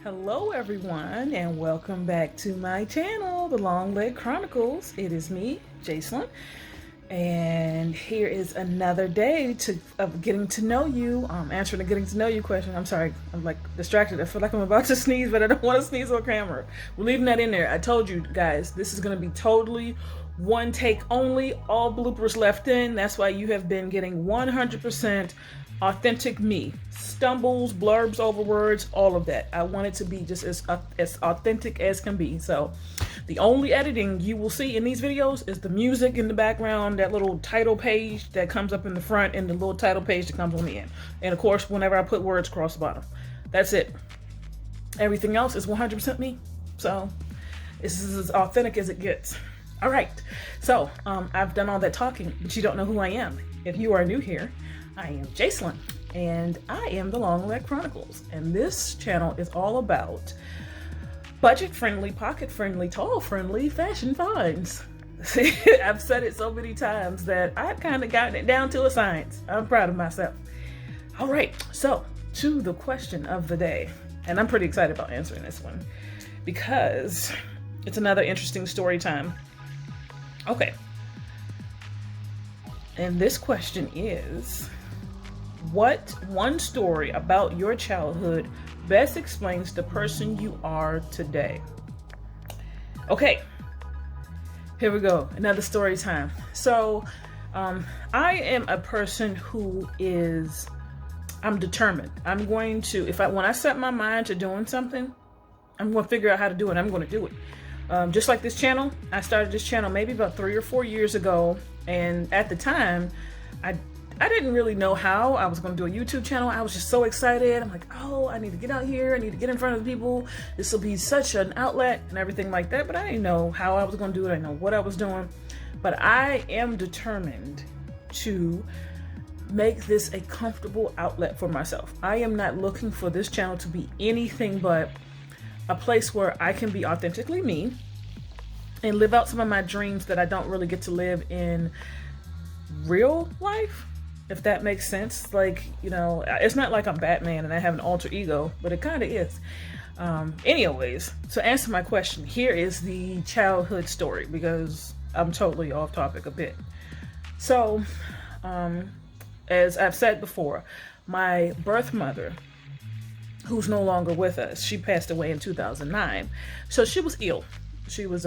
Hello everyone and welcome back to my channel, the Long Leg Chronicles. It is me, Jason, and here is another day of getting to know you, answering the getting to know you question. I'm sorry, I'm like distracted. I feel like I'm about to sneeze, but I don't want to sneeze on camera. We're leaving that in there. I told you guys, this is going to be totally one take only, all bloopers left in. That's why you have been getting 100% authentic me. Stumbles, blurbs over words, all of that. I want it to be just as authentic as can be. So the only editing you will see in these videos is the music in the background, that little title page that comes up in the front, and the little title page that comes on the end. And of course, whenever I put words across the bottom. That's it. Everything else is 100% me. So this is as authentic as it gets. All right. So I've done all that talking, but you don't know who I am. If you are new here, I am Jason, and I am the Long Leg Chronicles, and this channel is all about budget-friendly, pocket-friendly, tall-friendly fashion finds. See, I've said it so many times that I've kind of gotten it down to a science. I'm proud of myself. All right, so to the question of the day, and I'm pretty excited about answering this one because it's another interesting story time. Okay, and this question is, what one story about your childhood best explains the person you are today? Okay, here we go. Another story time. So, I am a person who is, I'm determined. I'm going to, when I set my mind to doing something, I'm going to figure out how to do it. I'm going to do it. Just like this channel, I started this channel maybe about 3 or 4 years ago. And at the time, I didn't really know how I was going to do a YouTube channel. I was just so excited. I'm like, oh, I need to get out here. I need to get in front of the people. This will be such an outlet and everything like that. But I didn't know how I was going to do it. I didn't know what I was doing. But I am determined to make this a comfortable outlet for myself. I am not looking for this channel to be anything but a place where I can be authentically me and live out some of my dreams that I don't really get to live in real life. If that makes sense. Like, you know, it's not like I'm Batman and I have an alter ego, but it kind of is. Anyways, to answer my question, here is the childhood story because I'm totally off topic a bit. So, as I've said before, my birth mother, who's no longer with us, she passed away in 2009. So she was ill. She was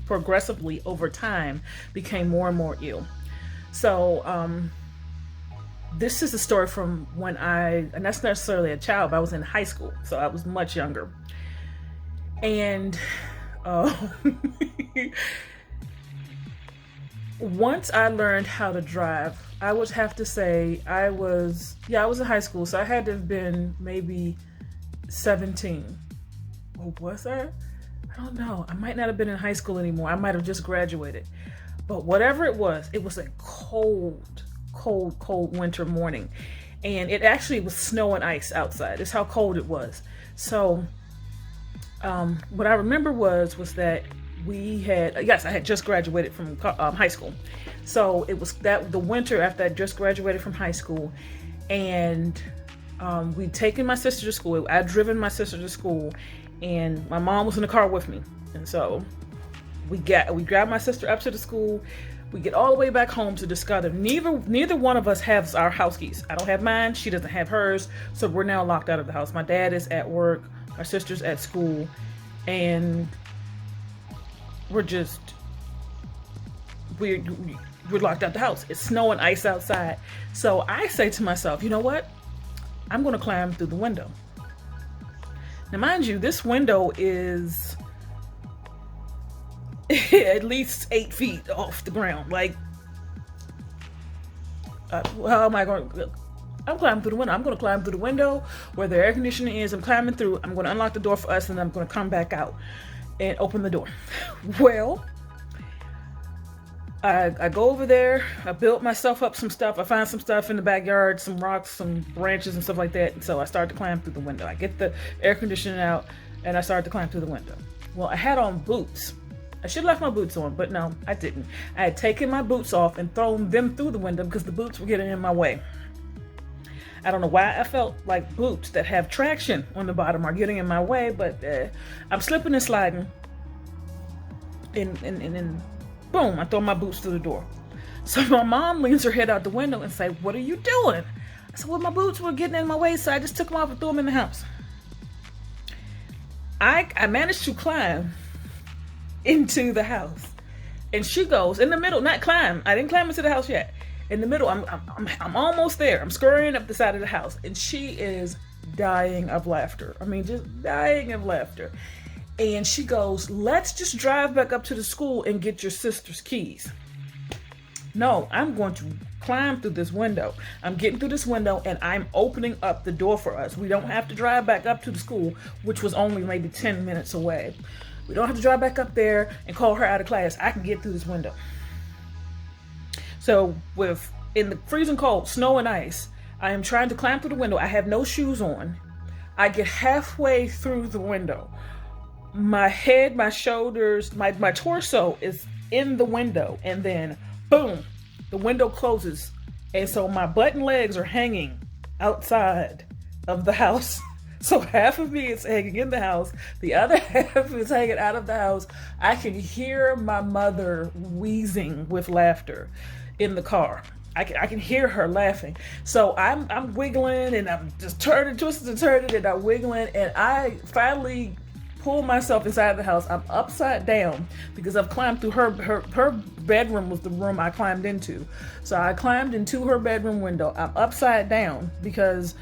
progressively over time became more and more ill. So this is a story from when and that's not necessarily a child, but I was in high school, so I was much younger. And once I learned how to drive, I would have to say I was in high school, so I had to have been maybe 17. Or was I? I don't know. I might not have been in high school anymore. I might have just graduated. But whatever it was a cold winter morning. And it actually was snow and ice outside. That's how cold it was. So what I remember was that I had just graduated from high school. So it was the winter after I just graduated from high school. And we'd taken my sister to school. I'd driven my sister to school. And my mom was in the car with me. And so we grabbed my sister up to the school. We get all the way back home to discover neither one of us has our house keys. I don't have mine. She doesn't have hers. So we're now locked out of the house. My dad is at work. My sister's at school. And we're locked out the house. It's snow and ice outside. So I say to myself, you know what? I'm going to climb through the window. Now, mind you, this window is at least 8 feet off the ground. Like, how am I going to? I'm climbing through the window. I'm going to climb through the window where the air conditioning is. I'm climbing through. I'm going to unlock the door for us, and I'm going to come back out and open the door. Well, I go over there. I built myself up some stuff. I find some stuff in the backyard, some rocks, some branches and stuff like that. And so I start to climb through the window. I get the air conditioning out and I start to climb through the window. Well, I had on boots. I should have left my boots on, but no, I didn't. I had taken my boots off and thrown them through the window because the boots were getting in my way. I don't know why I felt like boots that have traction on the bottom are getting in my way, but I'm slipping and sliding. And then boom, I throw my boots through the door. So my mom leans her head out the window and say, "What are you doing?" I said, "Well, my boots were getting in my way, so I just took them off and threw them in the house." I managed to climb into the house, and she goes in the middle, not climb. I didn't climb into the house yet. In the middle, I'm almost there. I'm scurrying up the side of the house, and she is dying of laughter. I mean, just dying of laughter. And she goes, "Let's just drive back up to the school and get your sister's keys." No, I'm going to climb through this window. I'm getting through this window and I'm opening up the door for us. We don't have to drive back up to the school, which was only maybe 10 minutes away. We don't have to drive back up there and call her out of class. I can get through this window. So in the freezing cold, snow and ice, I am trying to climb through the window. I have no shoes on. I get halfway through the window. My head, my shoulders, my torso is in the window, and then boom, the window closes. And so my butt and legs are hanging outside of the house. So half of me is hanging in the house. The other half is hanging out of the house. I can hear my mother wheezing with laughter in the car. I can hear her laughing. So I'm wiggling and I'm just turning, twisting and turning, and I'm wiggling, and I finally pull myself inside the house. I'm upside down because I've climbed through her bedroom was the room I climbed into. So I climbed into her bedroom window. I'm upside down because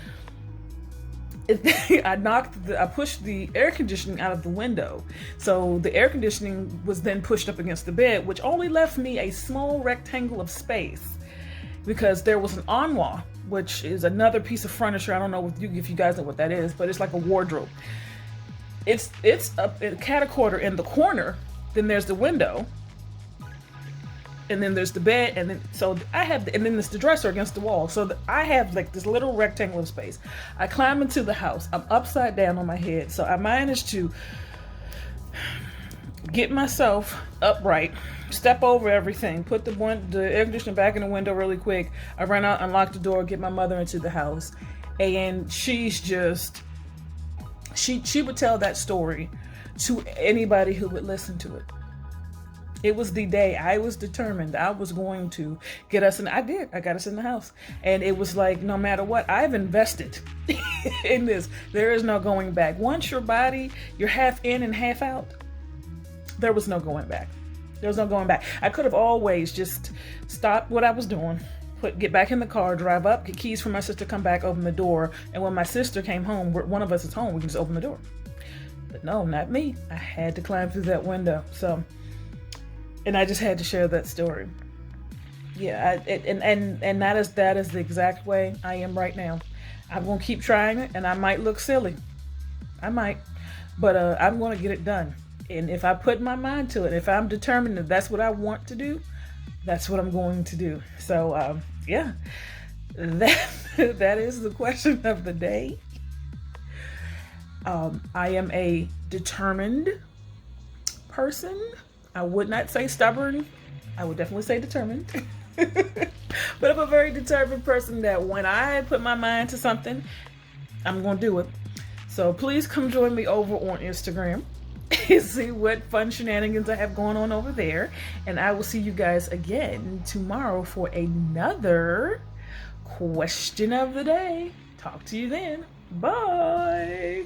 I pushed the air conditioning out of the window. So the air conditioning was then pushed up against the bed, which only left me a small rectangle of space because there was an armoire, which is another piece of furniture. I don't know if you guys know what that is, but it's like a wardrobe. It's a catacorder in the corner. Then there's the window, and then there's the bed, and then and then there's the dresser against the wall. So I have like this little rectangle of space. I climb into the house. I'm upside down on my head. So I managed to get myself upright, step over everything, put the air conditioner back in the window really quick. I ran out, unlocked the door, get my mother into the house, and she's just. She would tell that story to anybody who would listen to it. It was the day I was determined I was going to get us in. I did. I got us in the house. And it was like, no matter what, I've invested in this. There is no going back. Once your body, you're half in and half out, there was no going back. There was no going back. I could have always just stopped what I was doing, get back in the car, drive up, get keys for my sister, come back, open the door. And when my sister came home, one of us is home, we can just open the door. But no, not me. I had to climb through that window. So, and I just had to share that story. Yeah, and that is the exact way I am right now. I'm gonna keep trying it, and I might look silly. I might, but I'm gonna get it done. And if I put my mind to it, if I'm determined that that's what I want to do, that's what I'm going to do. So yeah, that is the question of the day. I am a determined person. I would not say stubborn. I would definitely say determined. But I'm a very determined person that when I put my mind to something, I'm going to do it. So please come join me over on Instagram. See what fun shenanigans I have going on over there. And I will see you guys again tomorrow for another question of the day. Talk to you then. Bye.